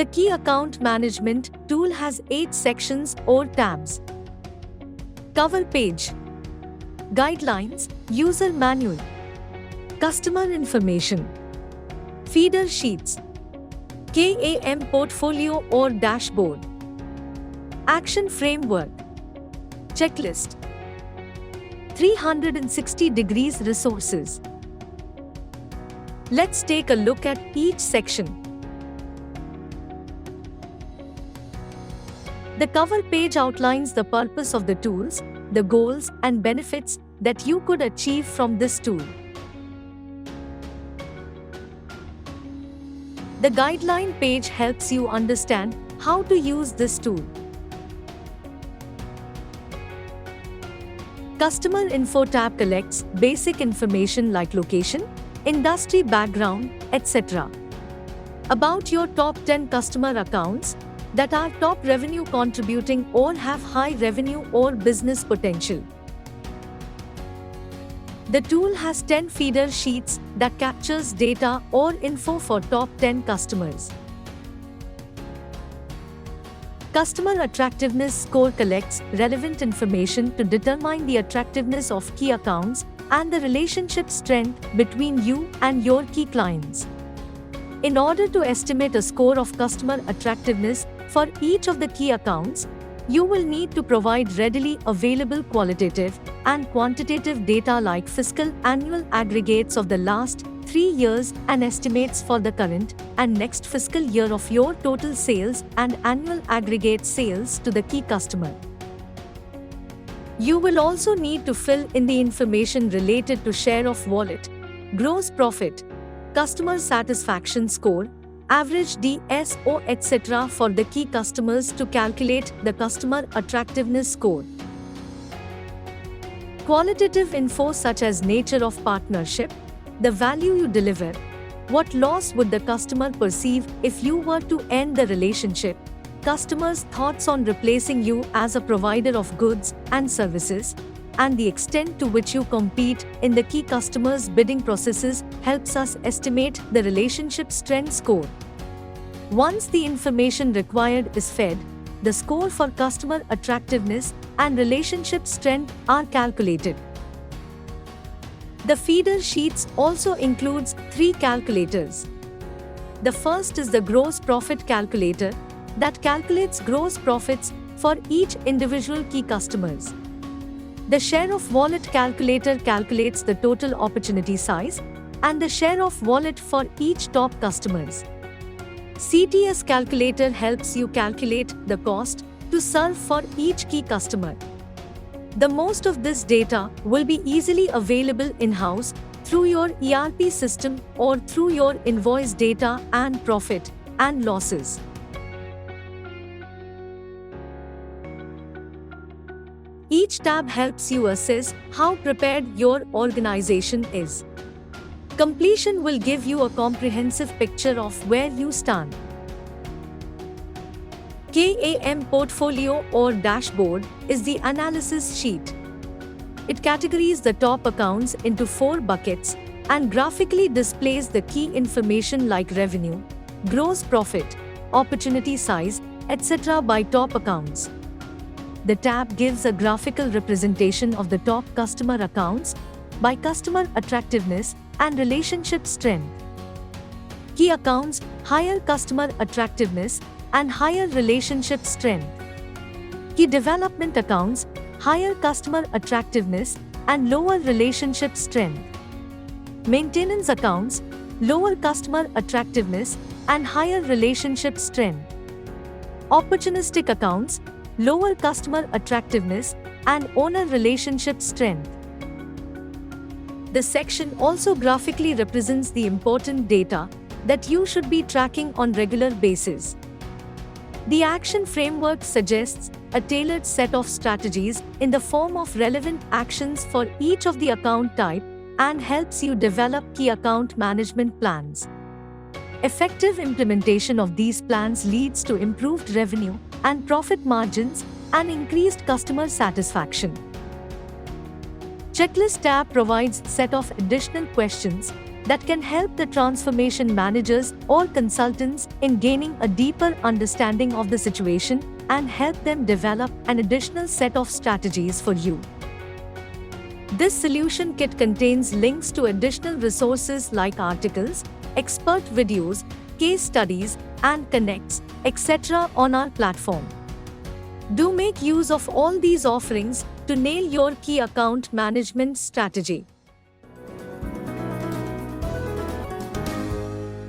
The Key Account Management tool has 8 sections or tabs. Cover page, Guidelines, User Manual, Customer Information, Feeder Sheets, KAM Portfolio or Dashboard, Action Framework, Checklist, 360 degrees resources. Let's take a look at each section. The cover page outlines the purpose of the tools, the goals and benefits that you could achieve from this tool. The guideline page helps you understand how to use this tool. Customer Info tab collects basic information like location, industry background, etc. about your top 10 customer accounts that are top revenue contributing or have high revenue or business potential. The tool has 10 feeder sheets that captures data or info for top 10 customers. Customer Attractiveness Score collects relevant information to determine the attractiveness of key accounts and the relationship strength between you and your key clients. In order to estimate a score of customer attractiveness for each of the key accounts, you will need to provide readily available qualitative and quantitative data like fiscal annual aggregates of the last 3 years and estimates for the current and next fiscal year of your total sales and annual aggregate sales to the key customer. You will also need to fill in the information related to share of wallet, gross profit, customer satisfaction score, average DSO, etc. for the key customers to calculate the customer attractiveness score. Qualitative info such as nature of partnership, the value you deliver, what loss would the customer perceive if you were to end the relationship, customers' thoughts on replacing you as a provider of goods and services, and the extent to which you compete in the key customers' bidding processes helps us estimate the relationship strength score. Once the information required is fed, the score for customer attractiveness and relationship strength are calculated. The feeder sheets also includes 3 calculators. The first is the gross profit calculator that calculates gross profits for each individual key customers. The share of wallet calculator calculates the total opportunity size and the share of wallet for each top customers. CTS calculator helps you calculate the cost to serve for each key customer. The most of this data will be easily available in-house through your ERP system or through your invoice data and profit and losses. Each tab helps you assess how prepared your organization is. Completion will give you a comprehensive picture of where you stand. KAM Portfolio or Dashboard is the analysis sheet. It categorizes the top accounts into 4 buckets and graphically displays the key information like revenue, gross profit, opportunity size, etc. by top accounts. The tab gives a graphical representation of the top customer accounts by customer attractiveness and relationship strength. Key accounts, higher customer attractiveness and higher relationship strength. Key development accounts, higher customer attractiveness and lower relationship strength. Maintenance accounts, lower customer attractiveness and higher relationship strength. Opportunistic accounts, lower customer attractiveness and owner relationship strength. The section also graphically represents the important data that you should be tracking on regular basis. The action framework suggests a tailored set of strategies in the form of relevant actions for each of the account type and helps you develop key account management plans. Effective implementation of these plans leads to improved revenue and profit margins and increased customer satisfaction. Checklist tab provides set of additional questions that can help the transformation managers or consultants in gaining a deeper understanding of the situation and help them develop an additional set of strategies for you. This solution kit contains links to additional resources like articles, expert videos, case studies, and connects, etc. on our platform. Do make use of all these offerings to nail your key account management strategy.